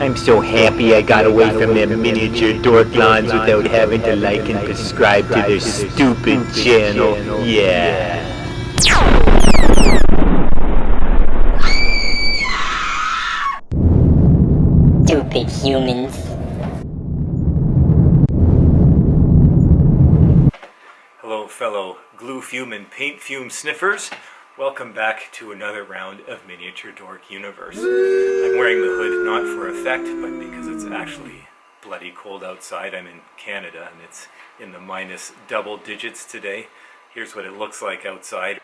I'm so happy I got away from them miniature dork lawns without having to like and subscribe to their stupid channel. Yeah. Stupid humans. Hello fellow glue fume and paint fume sniffers. Welcome back to another round of Miniature Dork Universe. I'm wearing the hood not for effect, but because it's actually bloody cold outside. I'm in Canada and it's in the minus double digits today. Here's what it looks like outside.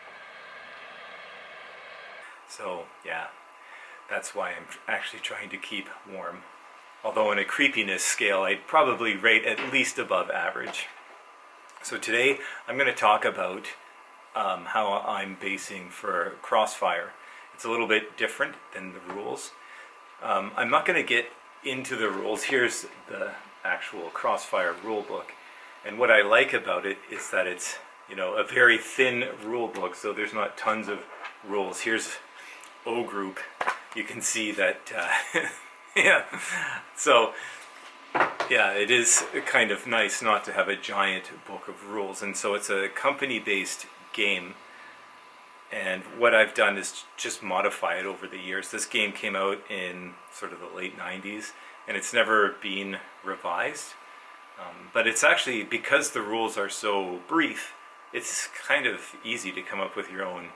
So yeah, that's why I'm actually trying to keep warm. Although on a creepiness scale, I'd probably rate at least above average. So today I'm going to talk about how I'm basing for Crossfire. It's a little bit different than the rules. I'm not going to get into the rules. Here's the actual Crossfire rulebook. And what I like about it is that it's, a very thin rule book, so there's not tons of rules. Here's O group. You can see that, yeah. So, yeah, it is kind of nice not to have a giant book of rules. And so it's a company-based game. And what I've done is just modify it over the years. This game came out in sort of the late 90s, and it's never been revised. But it's actually, because the rules are so brief, it's kind of easy to come up with your own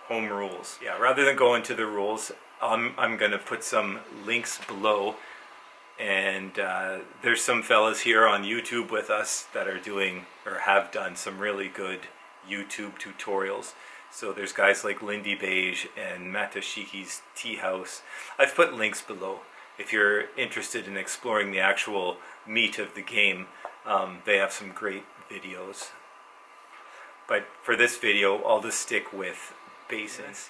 home rules. Yeah, rather than go into the rules, I'm going to put some links below. And there's some fellas here on YouTube with us that are doing, or have done, some really good YouTube tutorials. So there's guys like Lindy Beige and Matashiki's Tea House. I've put links below. If you're interested in exploring the actual meat of the game, they have some great videos. But for this video, I'll just stick with basics.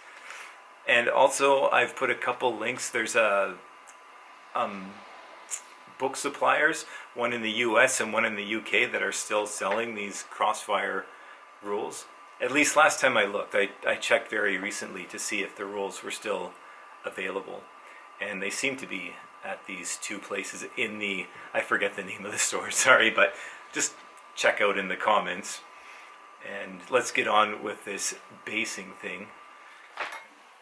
And also, I've put a couple links. There's a book suppliers, one in the US and one in the UK, that are still selling these Crossfire rules. At least last time I looked, I checked very recently to see if the rules were still available. And they seem to be at these two places in the, I forget the name of the store, sorry, but just check out in the comments. And let's get on with this basing thing.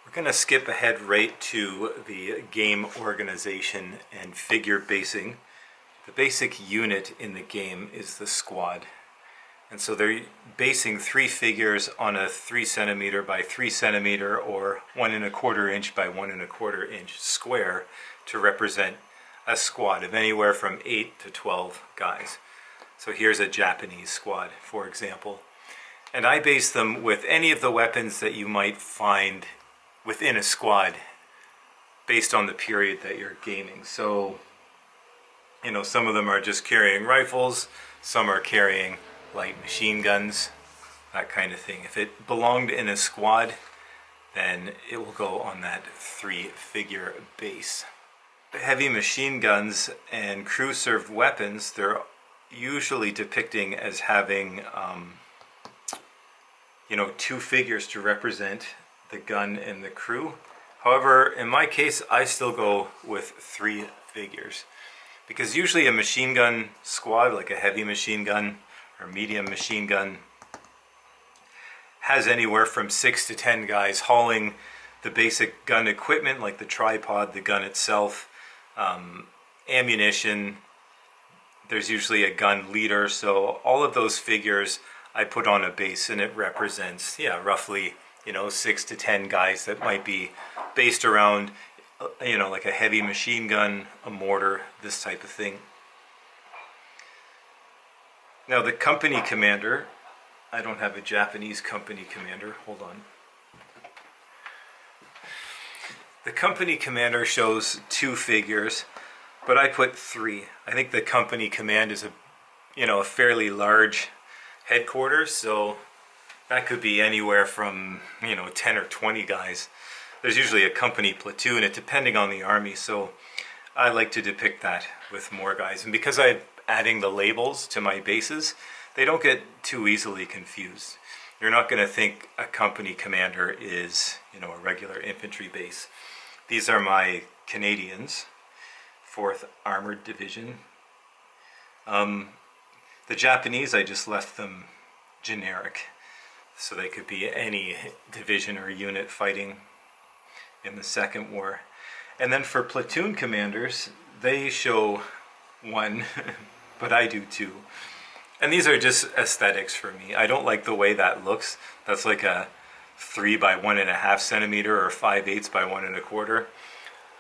We're going to skip ahead right to the game organization and figure basing. The basic unit in the game is the squad. And so they're basing 3 figures on a 3 centimeter by 3 centimeter or 1 1/4 inch by 1 1/4 inch square to represent a squad of anywhere from 8 to 12 guys. So here's a Japanese squad, for example. And I base them with any of the weapons that you might find within a squad based on the period that you're gaming. So, some of them are just carrying rifles, some are carrying light machine guns, that kind of thing. If it belonged in a squad, then it will go on that 3-figure base. The heavy machine guns and crew-served weapons, they're usually depicting as having 2 figures to represent the gun and the crew. However, in my case, I still go with 3 figures. Because usually a machine gun squad, like a heavy machine gun or medium machine gun, has anywhere from 6 to 10 guys hauling the basic gun equipment, like the tripod, the gun itself, ammunition. There's usually a gun leader. So all of those figures I put on a base, and it represents, roughly 6 to 10 guys that might be based around, like a heavy machine gun, a mortar, this type of thing. Now the company commander, I don't have a Japanese company commander, hold on. The company commander shows 2 figures, but I put 3. I think the company command is a fairly large headquarters, so that could be anywhere from 10 or 20 guys. There's usually a company platoon, it depending on the army, so I like to depict that with more guys. And because I'm adding the labels to my bases, they don't get too easily confused. You're not going to think a company commander is, a regular infantry base. These are my Canadians 4th Armored Division. The Japanese, I just left them generic, so they could be any division or unit fighting in the Second War. And then for platoon commanders, they show 1, but I do 2. And these are just aesthetics for me. I don't like the way that looks. That's like a 3 by 1.5 centimeter or 5/8 by 1 1/4.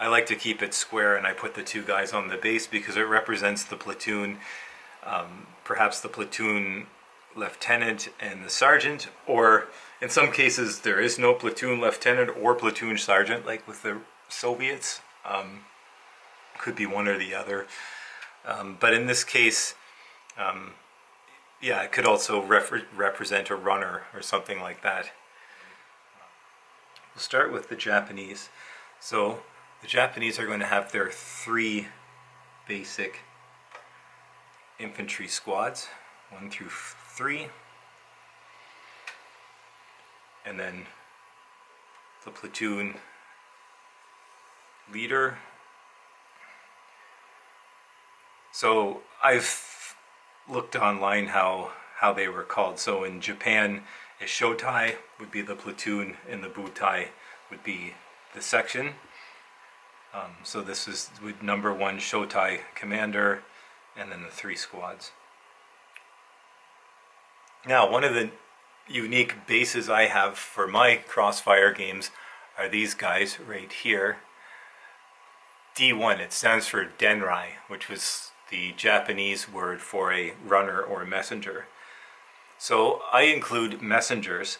I like to keep it square, and I put the 2 guys on the base because it represents the platoon, perhaps the platoon lieutenant and the sergeant, or in some cases there is no platoon lieutenant or platoon sergeant, like with the Soviets. Could be one or the other. But in this case, yeah, it could also represent a runner or something like that. We'll start with the Japanese. So the Japanese are going to have their 3 basic infantry squads, 1 through 3, and then the platoon leader. So I've looked online how they were called. So in Japan, a shotai would be the platoon, and the butai would be the section. So this is with number 1 shotai commander, and then the 3 squads. Now, one of the unique bases I have for my Crossfire games are these guys right here. D1, it stands for Denrai, which was the Japanese word for a runner or messenger. So I include messengers.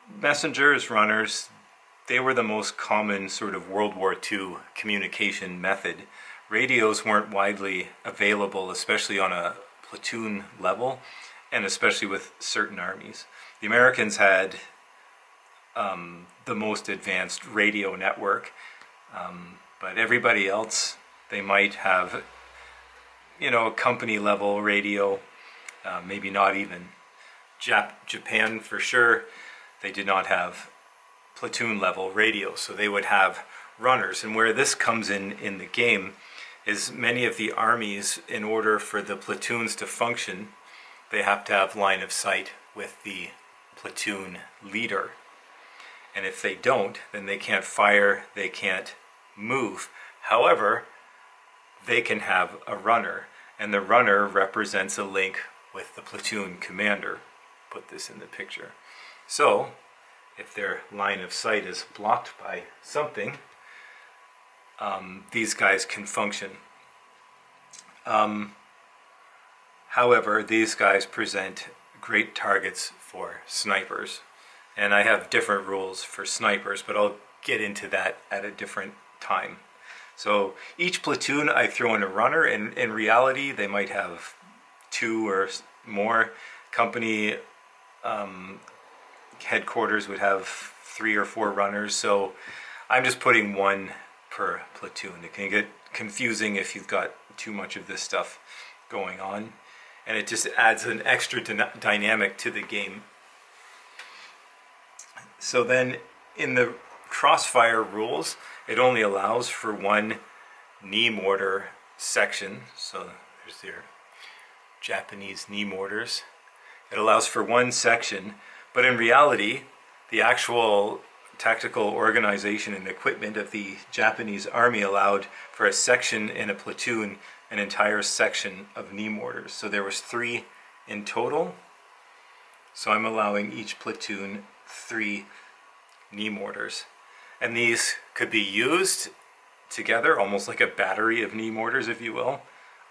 Messengers, runners, they were the most common sort of World War II communication method. Radios weren't widely available, especially on a platoon level, and especially with certain armies. The Americans had the most advanced radio network, but everybody else, they might have, a company level radio, maybe not even. Japan, for sure, they did not have platoon level radio, so they would have runners. And where this comes in the game is many of the armies, in order for the platoons to function, they have to have line of sight with the platoon leader. And if they don't, then they can't fire, they can't move. However, they can have a runner, and the runner represents a link with the platoon commander. Put this in the picture. So, if their line of sight is blocked by something, these guys can function. However, these guys present great targets for snipers. And I have different rules for snipers, but I'll get into that at a different time. So each platoon I throw in a runner, and in reality they might have 2 or more. Company headquarters would have 3 or 4 runners, so I'm just putting 1 per platoon. It can get confusing if you've got too much of this stuff going on, and it just adds an extra dynamic to the game. So then in the Crossfire rules, it only allows for 1 knee mortar section. So there's their Japanese knee mortars. It allows for 1 section, but in reality, the actual tactical organization and equipment of the Japanese army allowed for a section in a platoon, an entire section of knee mortars. So there was 3 in total. So I'm allowing each platoon 3 knee mortars. And these could be used together, almost like a battery of knee mortars, if you will,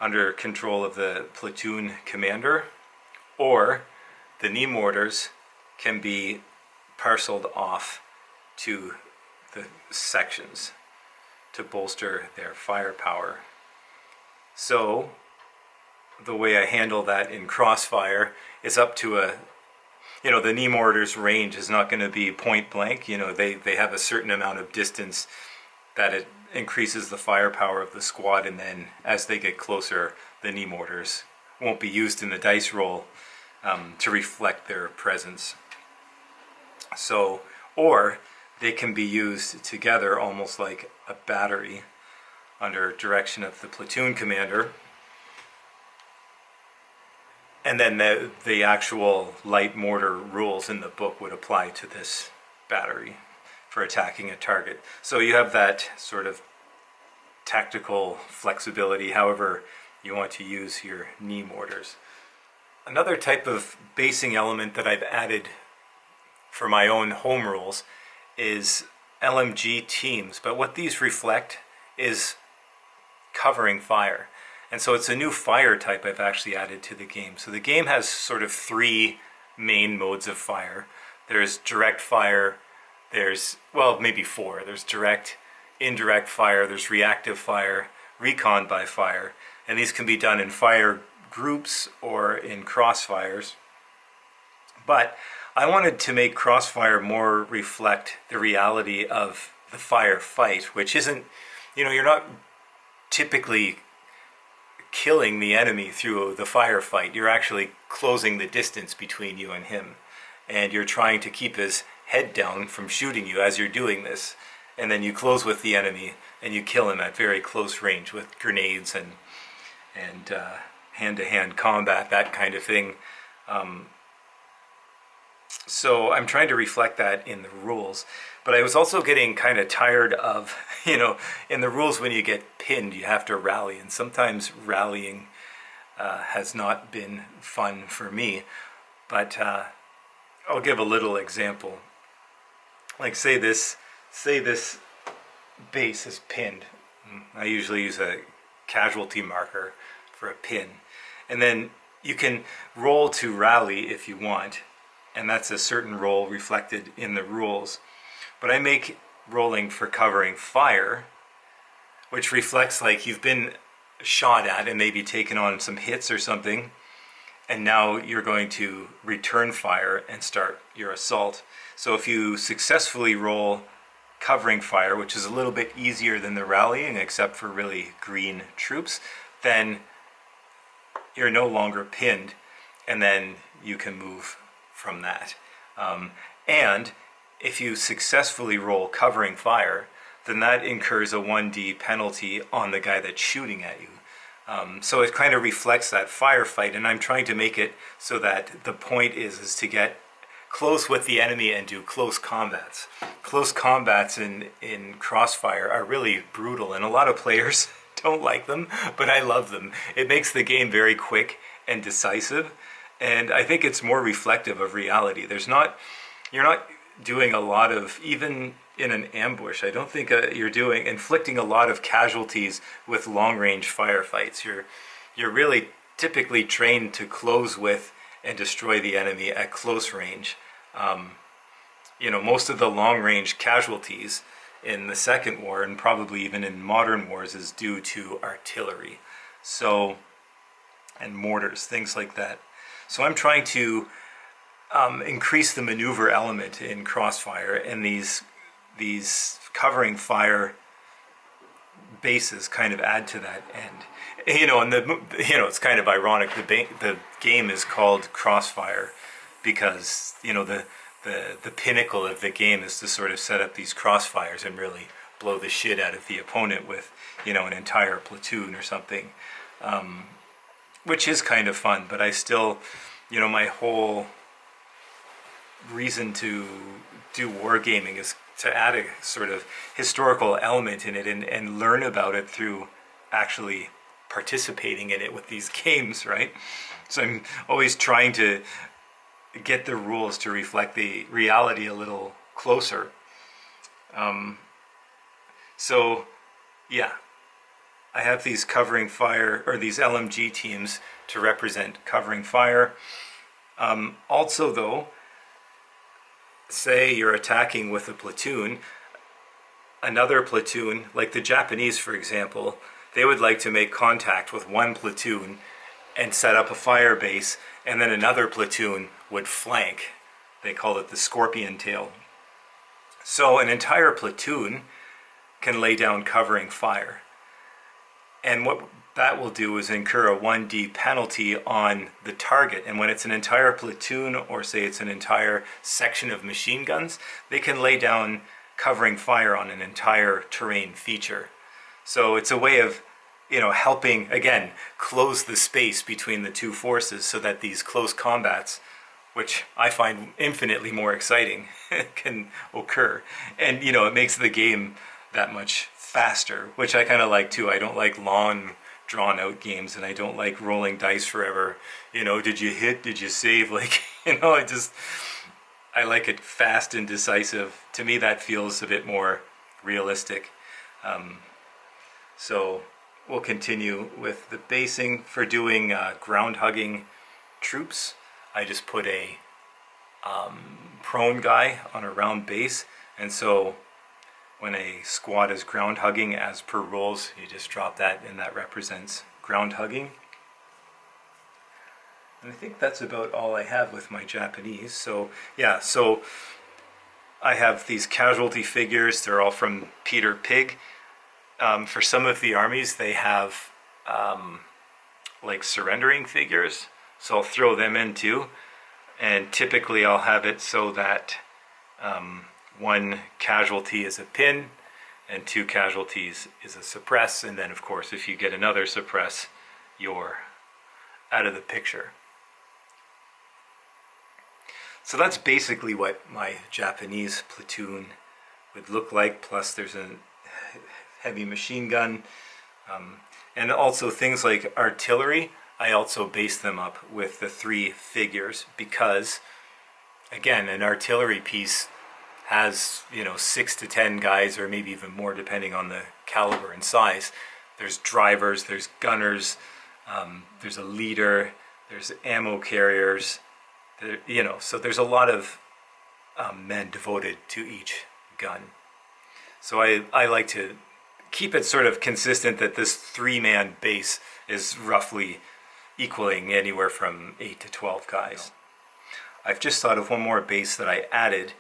under control of the platoon commander, or the knee mortars can be parceled off to the sections to bolster their firepower. So the way I handle that in Crossfire is up to the knee mortar's range is not going to be point blank. They have a certain amount of distance that it increases the firepower of the squad, and then as they get closer, the knee mortars won't be used in the dice roll to reflect their presence. So, or they can be used together almost like a battery. under direction of the platoon commander. And then the actual light mortar rules in the book would apply to this battery for attacking a target. So you have that sort of tactical flexibility, however you want to use your knee mortars. Another type of basing element that I've added for my own home rules is LMG teams, but what these reflect is covering fire. And so it's a new fire type I've actually added to the game. So the game has sort of three main modes of fire. There's direct fire, there's, well, maybe four. There's direct, indirect fire, there's reactive fire, recon by fire. And these can be done in fire groups or in crossfires. But I wanted to make Crossfire more reflect the reality of the firefight, which isn't, you're not typically killing the enemy through the firefight. You're actually closing the distance between you and him. And you're trying to keep his head down from shooting you as you're doing this. And then you close with the enemy and you kill him at very close range with grenades and hand-to-hand combat, that kind of thing. So I'm trying to reflect that in the rules. But I was also getting kind of tired of, in the rules when you get pinned, you have to rally. And sometimes rallying has not been fun for me. But I'll give a little example. Like say this base is pinned. I usually use a casualty marker for a pin. And then you can roll to rally if you want. And that's a certain roll reflected in the rules. But I make rolling for covering fire, which reflects like you've been shot at and maybe taken on some hits or something, and now you're going to return fire and start your assault. So if you successfully roll covering fire, which is a little bit easier than the rallying except for really green troops, then you're no longer pinned, and then you can move from that. And if you successfully roll covering fire, then that incurs a 1d penalty on the guy that's shooting at you. So it kind of reflects that firefight, and I'm trying to make it so that the point is to get close with the enemy and do close combats. Close combats in Crossfire are really brutal, and a lot of players don't like them, but I love them. It makes the game very quick and decisive. And I think it's more reflective of reality. You're not doing a lot of, even in an ambush, I don't think you're inflicting a lot of casualties with long-range firefights. You're really typically trained to close with and destroy the enemy at close range. Most of the long-range casualties in the Second War, and probably even in modern wars, is due to artillery. And mortars, things like that. So I'm trying to increase the maneuver element in Crossfire, and these covering fire bases kind of add to that end. And it's kind of ironic. The game is called Crossfire because the pinnacle of the game is to sort of set up these crossfires and really blow the shit out of the opponent with an entire platoon or something. Which is kind of fun, but I still, my whole reason to do wargaming is to add a sort of historical element in it and learn about it through actually participating in it with these games, right? So I'm always trying to get the rules to reflect the reality a little closer. I have these covering fire, or these LMG teams to represent covering fire. Also though, say you're attacking with a platoon, another platoon, like the Japanese for example, they would like to make contact with one platoon and set up a fire base, and then another platoon would flank. They call it the scorpion tail. So an entire platoon can lay down covering fire. And what that will do is incur a 1d penalty on the target. And when it's an entire platoon, or say it's an entire section of machine guns, they can lay down covering fire on an entire terrain feature. So it's a way of, helping, again, close the space between the two forces so that these close combats, which I find infinitely more exciting, can occur. And, it makes the game that much faster, which I kind of like too. I don't like long, drawn out games, and I don't like rolling dice forever. Did you hit? Did you save? I like it fast and decisive. To me, that feels a bit more realistic. So we'll continue with the basing. For doing ground hugging troops, I just put a prone guy on a round base, and so when a squad is ground hugging as per rules, you just drop that, and that represents ground hugging. And I think that's about all I have with my Japanese. So yeah, so I have these casualty figures. They're all from Peter Pig. For some of the armies, they have like surrendering figures, so I'll throw them in too. And typically I'll have it so that one casualty is a pin and two casualties is a suppress, and then of course if you get another suppress, you're out of the picture. So that's basically what my Japanese platoon would look like, plus there's a heavy machine gun, and also things like artillery. I also base them up with the three figures because, again, an artillery piece has 6 to 10 guys, or maybe even more depending on the caliber and size. There's drivers, there's gunners, there's a leader, there's ammo carriers, so there's a lot of men devoted to each gun. So I like to keep it sort of consistent that this 3-man base is roughly equaling anywhere from 8 to 12 guys. I've just thought of one more base that I added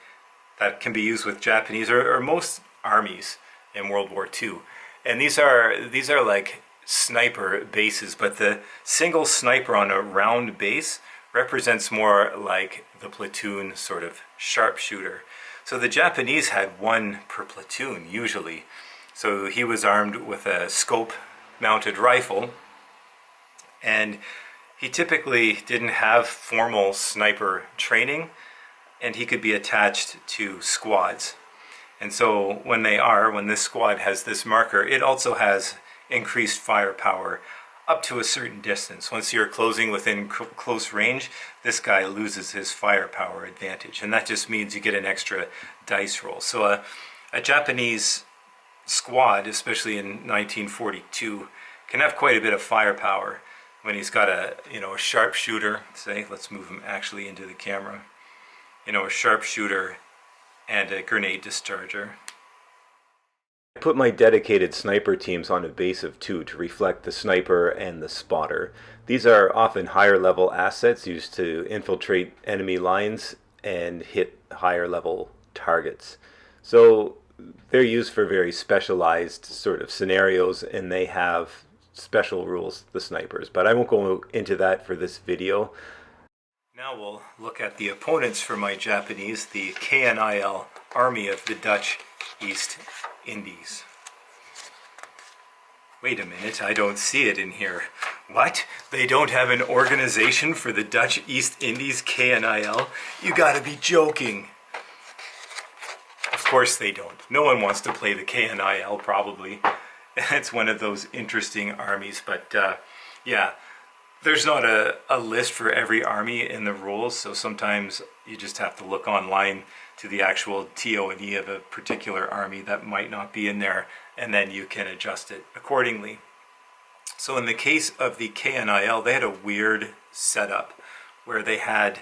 that can be used with Japanese or most armies in World War II. And these are like sniper bases, but the single sniper on a round base represents more like the platoon sort of sharpshooter. So the Japanese had one per platoon usually. So he was armed with a scope-mounted rifle, and he typically didn't have formal sniper training, and he could be attached to squads. And so when this squad has this marker, it also has increased firepower up to a certain distance. Once you're closing within close range, this guy loses his firepower advantage, and that just means you get an extra dice roll. So a Japanese squad, especially in 1942, can have quite a bit of firepower when he's got a sharpshooter. Say, let's move him actually into the camera. A sharpshooter and a grenade discharger. I put my dedicated sniper teams on a base of 2 to reflect the sniper and the spotter. These are often higher level assets used to infiltrate enemy lines and hit higher level targets. So they're used for very specialized sort of scenarios, and they have special rules, the snipers. But I won't go into that for this video. Now we'll look at the opponents for my Japanese, the KNIL Army of the Dutch East Indies. Wait a minute, I don't see it in here. What? They don't have an organization for the Dutch East Indies KNIL? You gotta be joking. Of course they don't. No one wants to play the KNIL probably. It's one of those interesting armies, but yeah, there's not a list for every army in the rules, so sometimes you just have to look online to the actual TO&E of a particular army that might not be in there, and then you can adjust it accordingly. So in the case of the KNIL, they had a weird setup where they had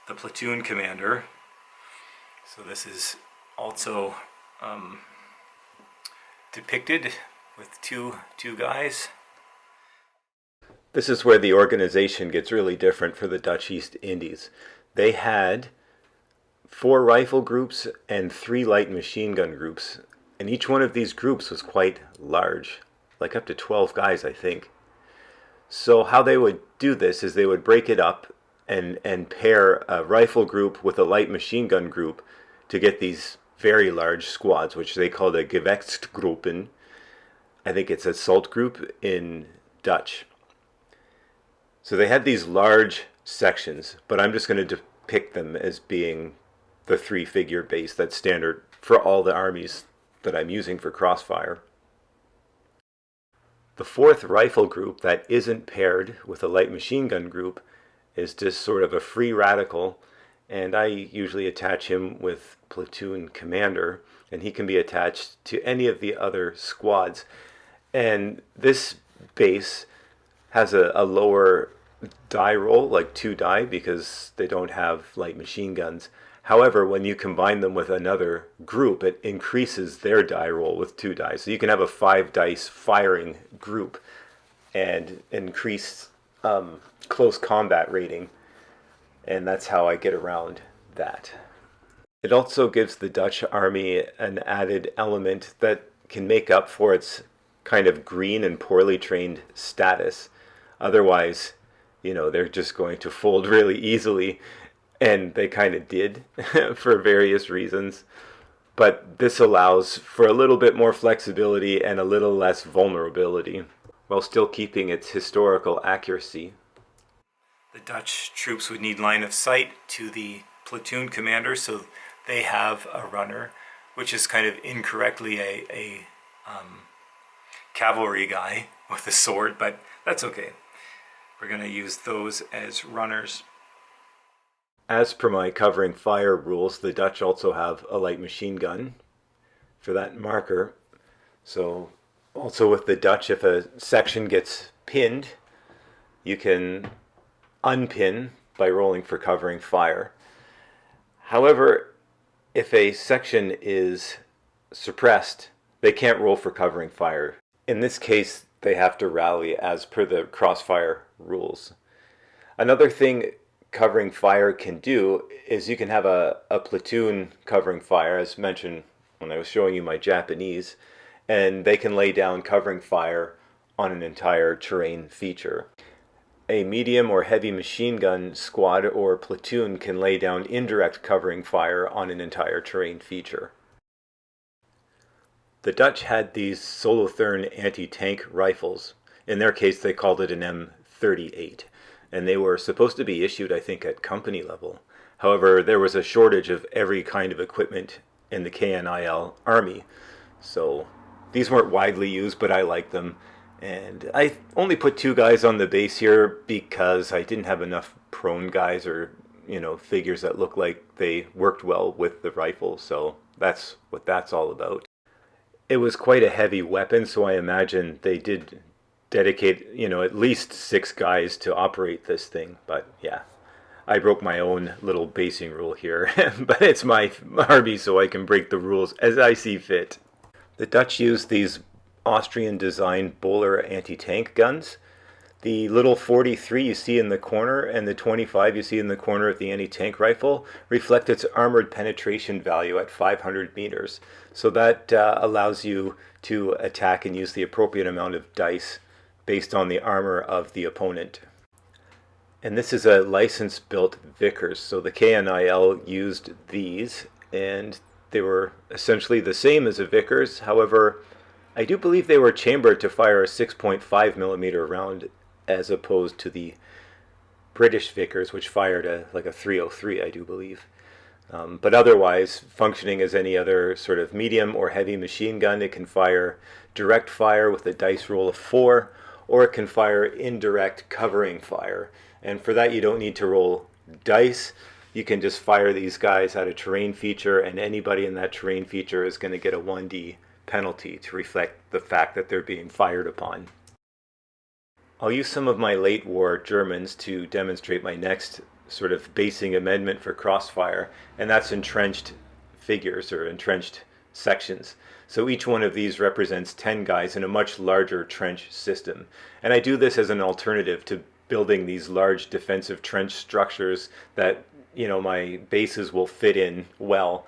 the platoon commander. So this is also depicted with two guys. This is where the organization gets really different for the Dutch East Indies. They had 4 rifle groups and 3 light machine gun groups, and each one of these groups was quite large, like up to 12 guys, I think. So how they would do this is they would break it up and pair a rifle group with a light machine gun group to get these very large squads, which they called a Gewechtsgruppen. I think it's assault group in Dutch. So they had these large sections, but I'm just going to depict them as being the 3-figure base that's standard for all the armies that I'm using for Crossfire. The 4th rifle group that isn't paired with a light machine gun group is just sort of a free radical, and I usually attach him with platoon commander, and he can be attached to any of the other squads. And this base has a lower die roll, like 2 die, because they don't have light machine guns. However, when you combine them with another group, it increases their die roll with 2 die. So you can have a 5 dice firing group and increase close combat rating. And that's how I get around that. It also gives the Dutch army an added element that can make up for its kind of green and poorly trained status. Otherwise, they're just going to fold really easily, and they kind of did for various reasons. But this allows for a little bit more flexibility and a little less vulnerability, while still keeping its historical accuracy. The Dutch troops would need line of sight to the platoon commander, so they have a runner, which is kind of incorrectly a cavalry guy with a sword, but that's okay. We're going to use those as runners. As per my covering fire rules, the Dutch also have a light machine gun for that marker. So also with the Dutch, if a section gets pinned, you can unpin by rolling for covering fire. However, if a section is suppressed, they can't roll for covering fire. In this case, they have to rally as per the Crossfire rules. Another thing covering fire can do is you can have a platoon covering fire, as mentioned when I was showing you my Japanese, and they can lay down covering fire on an entire terrain feature. A medium or heavy machine gun squad or platoon can lay down indirect covering fire on an entire terrain feature. The Dutch had these Solotherm anti-tank rifles. In their case, they called it an M38, and they were supposed to be issued, I think, at company level. However, there was a shortage of every kind of equipment in the KNIL army, so these weren't widely used, but I liked them. And I only put 2 guys on the base here because I didn't have enough prone guys or, figures that look like they worked well with the rifle, so that's what that's all about. It was quite a heavy weapon, so I imagine they did dedicate, at least 6 guys to operate this thing. But yeah, I broke my own little basing rule here, but it's my army, so I can break the rules as I see fit. The Dutch used these Austrian-designed Bowler anti-tank guns. The little 43 you see in the corner and the 25 you see in the corner of the anti-tank rifle reflect its armored penetration value at 500 meters. So that allows you to attack and use the appropriate amount of dice based on the armor of the opponent. And this is a license-built Vickers, so the KNIL used these, and they were essentially the same as a Vickers. However, I do believe they were chambered to fire a 6.5 millimeter round as opposed to the British Vickers, which fired like a 303, I do believe. But otherwise, functioning as any other sort of medium or heavy machine gun, it can fire direct fire with a dice roll of 4, or it can fire indirect covering fire. And for that, you don't need to roll dice. You can just fire these guys at a terrain feature, and anybody in that terrain feature is going to get a 1d penalty to reflect the fact that they're being fired upon. I'll use some of my late war Germans to demonstrate my next sort of basing amendment for Crossfire, and that's entrenched figures or entrenched sections. So each one of these represents 10 guys in a much larger trench system. And I do this as an alternative to building these large defensive trench structures that, my bases will fit in well.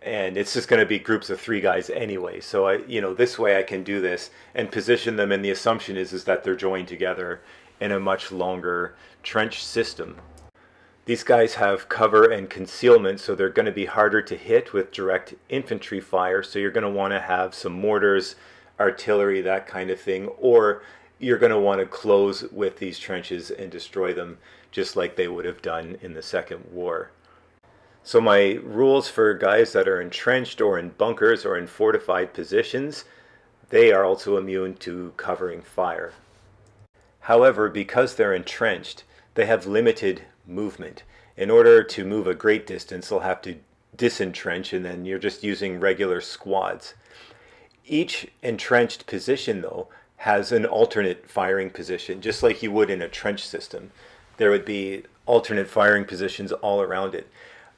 And it's just going to be groups of 3 guys anyway. So this way I can do this and position them, and the assumption is that they're joined together in a much longer trench system. These guys have cover and concealment, so they're going to be harder to hit with direct infantry fire. So you're going to want to have some mortars, artillery, that kind of thing, or you're going to want to close with these trenches and destroy them just like they would have done in the Second War. So my rules for guys that are entrenched or in bunkers or in fortified positions, they are also immune to covering fire. However, because they're entrenched, they have limited movement. In order to move a great distance, they'll have to disentrench, and then you're just using regular squads. Each entrenched position, though, has an alternate firing position, just like you would in a trench system. There would be alternate firing positions all around it.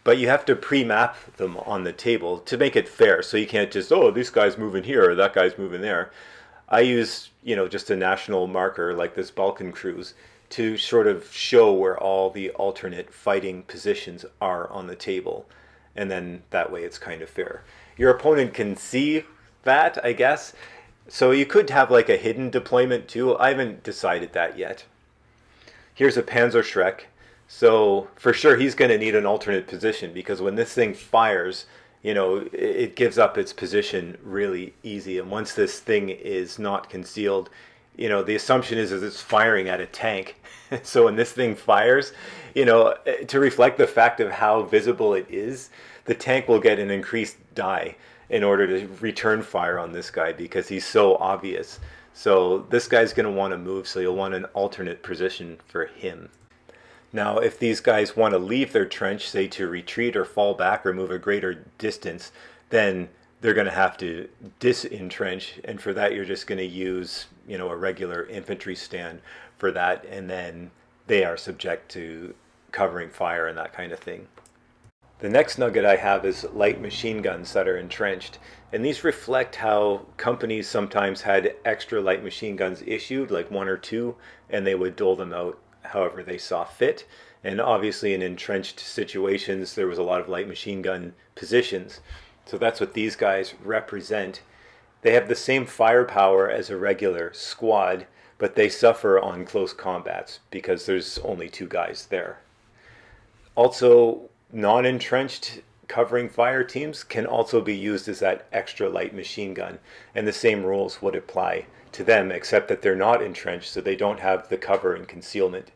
But you have to pre-map them on the table to make it fair. So you can't just, oh, this guy's moving here or that guy's moving there. I use, just a national marker like this Balkan cruise to sort of show where all the alternate fighting positions are on the table. And then that way it's kind of fair. Your opponent can see that, I guess. So you could have like a hidden deployment too. I haven't decided that yet. Here's a Panzerschreck. So for sure he's going to need an alternate position, because when this thing fires, it gives up its position really easy. And once this thing is not concealed, the assumption is it's firing at a tank. So when this thing fires, to reflect the fact of how visible it is, the tank will get an increased die in order to return fire on this guy because he's so obvious. So this guy's going to want to move, so you'll want an alternate position for him. Now, if these guys want to leave their trench, say to retreat or fall back or move a greater distance, then they're going to have to disentrench, and for that you're just going to use, a regular infantry stand for that, and then they are subject to covering fire and that kind of thing. The next nugget I have is light machine guns that are entrenched, and these reflect how companies sometimes had extra light machine guns issued, like 1 or 2, and they would dole them out however they saw fit. And obviously in entrenched situations there was a lot of light machine gun positions. So that's what these guys represent. They have the same firepower as a regular squad, but they suffer on close combats because there's only 2 guys there. Also, non-entrenched covering fire teams can also be used as that extra light machine gun, and the same rules would apply to them, except that they're not entrenched, so they don't have the cover and concealment.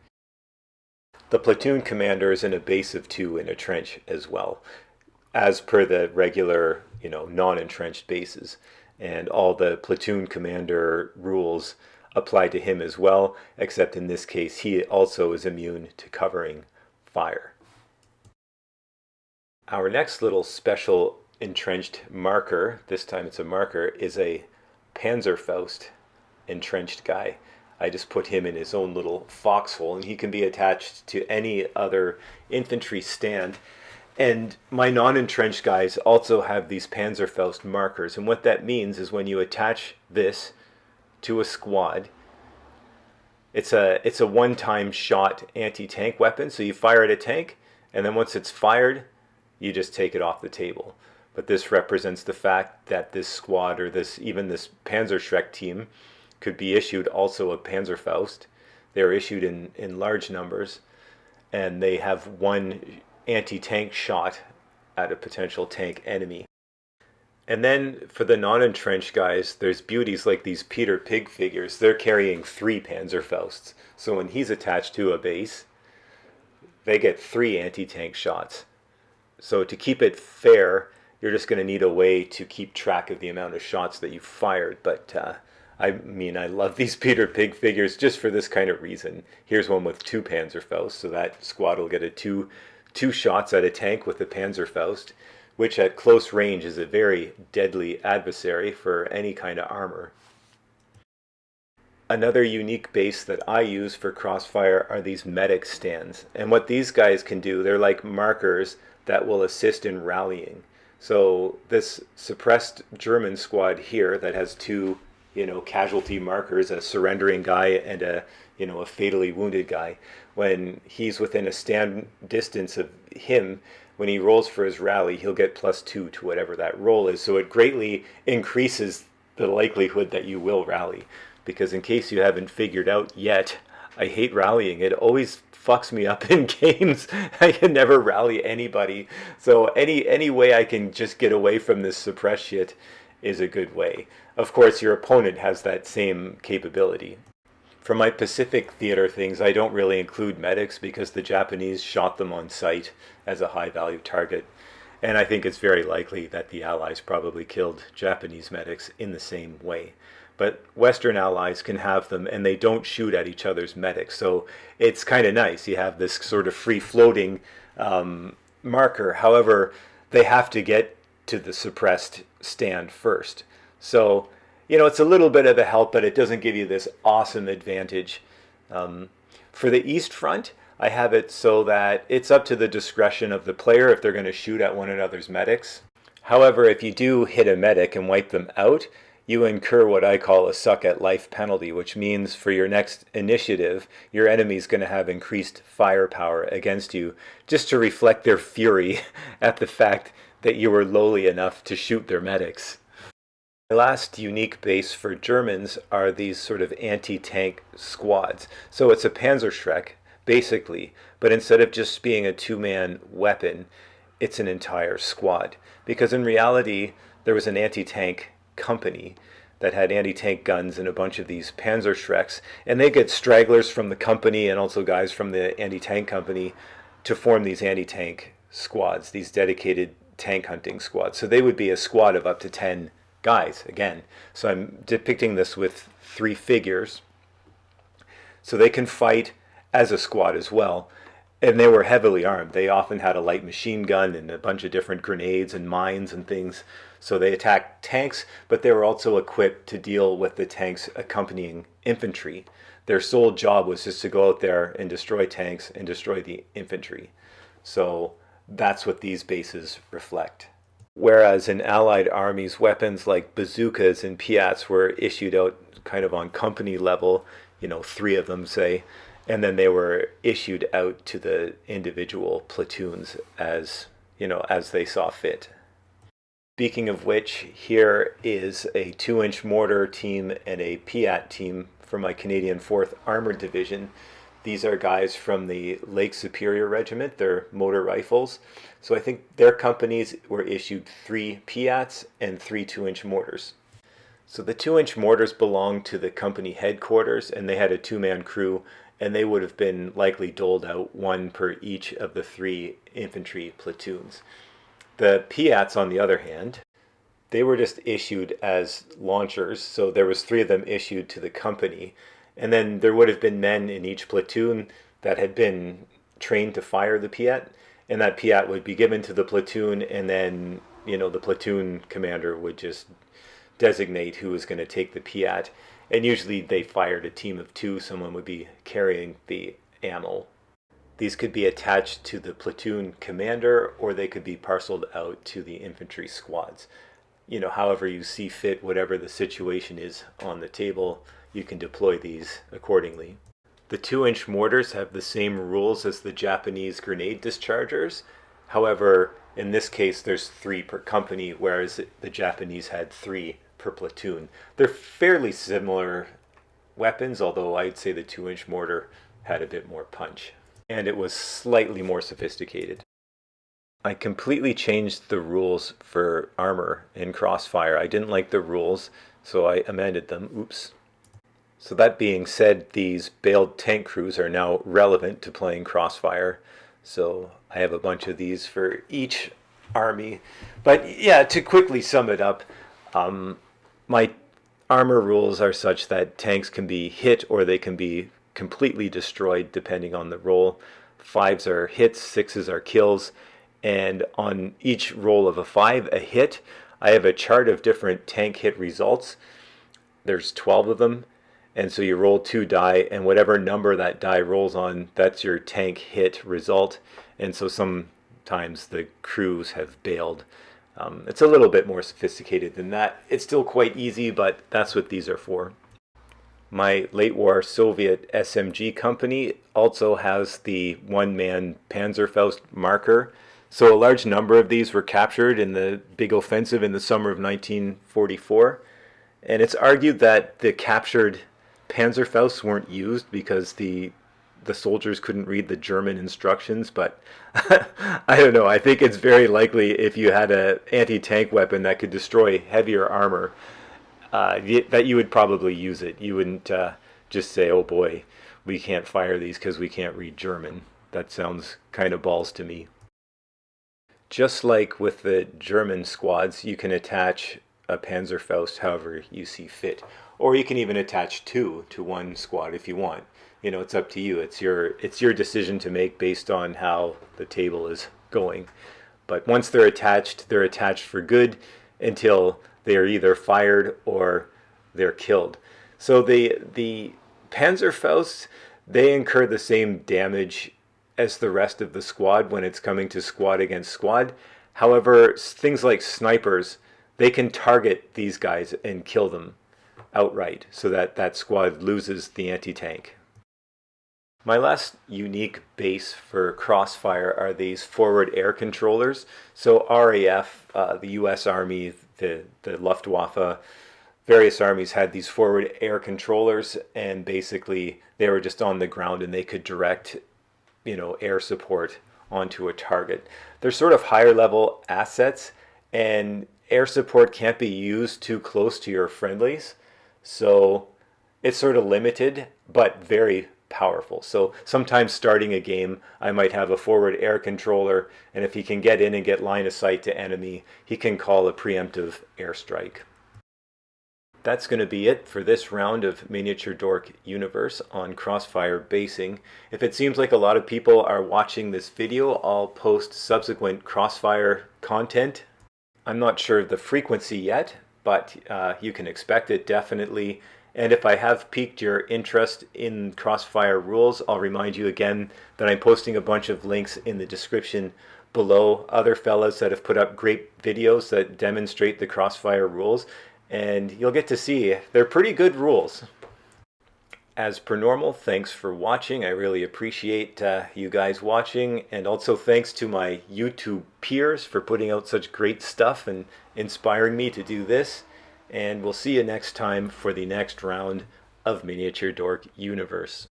The platoon commander is in a base of 2 in a trench as well, as per the regular, non-entrenched bases. And all the platoon commander rules apply to him as well, except in this case he also is immune to covering fire. Our next little special entrenched marker, this time it's a marker, is a Panzerfaust entrenched guy. I just put him in his own little foxhole, and he can be attached to any other infantry stand. And my non-entrenched guys also have these Panzerfaust markers, and what that means is when you attach this to a squad, it's a one-time shot anti-tank weapon. So you fire at a tank, and then once it's fired, you just take it off the table. But this represents the fact that this squad, or even this Panzerschreck team, could be issued also a Panzerfaust. They're issued in large numbers, and they have one anti-tank shot at a potential tank enemy. And then for the non-entrenched guys, there's beauties like these Peter Pig figures. They're carrying 3 Panzerfausts. So when he's attached to a base, they get 3 anti-tank shots. So to keep it fair, you're just going to need a way to keep track of the amount of shots that you've fired. But I love these Peter Pig figures just for this kind of reason. Here's one with 2 Panzerfausts, so that squad will get a two shots at a tank with the Panzerfaust, which at close range is a very deadly adversary for any kind of armor. Another unique base that I use for Crossfire are these medic stands. And what these guys can do, they're like markers that will assist in rallying. So this suppressed German squad here that has 2 casualty markers, a surrendering guy and a fatally wounded guy. When he's within a stand distance of him, when he rolls for his rally, he'll get +2 to whatever that roll is. So it greatly increases the likelihood that you will rally. Because in case you haven't figured out yet, I hate rallying. It always fucks me up in games. I can never rally anybody. So any way I can just get away from this suppress shit is a good way. Of course, your opponent has that same capability. For my Pacific theater things, I don't really include medics because the Japanese shot them on sight as a high value target. And I think it's very likely that the Allies probably killed Japanese medics in the same way. But Western allies can have them, and they don't shoot at each other's medics. So it's kind of nice. You have this sort of free-floating marker. However, they have to get to the suppressed stand first. So, it's a little bit of a help, but it doesn't give you this awesome advantage. For the East Front, I have it so that it's up to the discretion of the player if they're going to shoot at one another's medics. However, if you do hit a medic and wipe them out, you incur what I call a suck at life penalty, which means for your next initiative, your enemy's going to have increased firepower against you, just to reflect their fury at the fact that you were lowly enough to shoot their medics. The last unique base for Germans are these sort of anti-tank squads. So it's a Panzerschreck, basically, but instead of just being a two-man weapon, it's an entire squad. Because in reality, there was an anti-tank company that had anti-tank guns and a bunch of these Panzerschrecks, and they get stragglers from the company and also guys from the anti-tank company to form these anti-tank squads, these dedicated tank hunting squads. So they would be a squad of up to 10 guys, again. So I'm depicting this with 3 figures. So they can fight as a squad as well. And they were heavily armed. They often had a light machine gun and a bunch of different grenades and mines and things. So they attacked tanks, but they were also equipped to deal with the tanks accompanying infantry. Their sole job was just to go out there and destroy tanks and destroy the infantry. So that's what these bases reflect. Whereas in Allied armies, weapons like bazookas and Piats were issued out kind of on company level, 3 of them, say, and then they were issued out to the individual platoons as they saw fit. Speaking of which, here is a 2-inch mortar team and a Piat team for my Canadian 4th Armored Division. These are guys from the Lake Superior Regiment. They're motor rifles. So I think their companies were issued 3 Piats and 3 2-inch mortars. So the 2-inch mortars belonged to the company headquarters, and they had a 2-man crew, and they would have been likely doled out 1 per each of the 3 infantry platoons. The Piats, on the other hand, they were just issued as launchers, so there was 3 of them issued to the company, and then there would have been men in each platoon that had been trained to fire the Piat, and that Piat would be given to the platoon, and then, the platoon commander would just designate who was going to take the Piat, and usually they fired a team of 2, someone would be carrying the ammo. These could be attached to the platoon commander, or they could be parceled out to the infantry squads. However you see fit, whatever the situation is on the table, you can deploy these accordingly. The 2-inch mortars have the same rules as the Japanese grenade dischargers. However, in this case, there's 3 per company, whereas the Japanese had 3 per platoon. They're fairly similar weapons, although I'd say the 2-inch mortar had a bit more punch, and it was slightly more sophisticated. I completely changed the rules for armor in Crossfire. I didn't like the rules, so I amended them. Oops. So that being said, these bailed tank crews are now relevant to playing Crossfire. So I have a bunch of these for each army. But yeah, to quickly sum it up, my armor rules are such that tanks can be hit or they can be completely destroyed depending on the roll. 5s are hits, 6s are kills, and on each roll of a 5, a hit, I have a chart of different tank hit results. There's 12 of them, and so you roll 2 die, and whatever number that die rolls on, that's your tank hit result. And so sometimes the crews have bailed. It's a little bit more sophisticated than that. It's still quite easy, but that's what these are for. My late war Soviet SMG company also has the 1-man Panzerfaust marker. So a large number of these were captured in the big offensive in the summer of 1944. And it's argued that the captured Panzerfausts weren't used because the the soldiers couldn't read the German instructions, but I don't know. I think it's very likely if you had an anti-tank weapon that could destroy heavier armor, that you would probably use it. You wouldn't just say, oh boy, we can't fire these because we can't read German. That sounds kind of balls to me. Just like with the German squads, you can attach a Panzerfaust however you see fit. Or you can even attach two to one squad if you want. You know, it's up to you. It's your decision to make based on how the table is going. But once they're attached for good until they are either fired or they're killed. So the Panzerfausts, they incur the same damage as the rest of the squad when it's coming to squad against squad. However, things like snipers, they can target these guys and kill them outright so that that squad loses the anti-tank. My last unique base for Crossfire are these forward air controllers. So RAF, the US Army, the Luftwaffe, various armies had these forward air controllers, and basically they were just on the ground and they could direct, air support onto a target. They're sort of higher level assets, and air support can't be used too close to your friendlies. So it's sort of limited, but very powerful. So sometimes starting a game, I might have a forward air controller, and if he can get in and get line of sight to enemy, he can call a preemptive airstrike. That's going to be it for this round of Miniature Dork Universe on Crossfire basing. If it seems like a lot of people are watching this video, I'll post subsequent Crossfire content. I'm not sure of the frequency yet, but you can expect it definitely. And if I have piqued your interest in Crossfire rules, I'll remind you again that I'm posting a bunch of links in the description below. Other fellas that have put up great videos that demonstrate the Crossfire rules, and you'll get to see they're pretty good rules. As per normal, thanks for watching. I really appreciate you guys watching, and also thanks to my YouTube peers for putting out such great stuff and inspiring me to do this. And we'll see you next time for the next round of Miniature Dork Universe.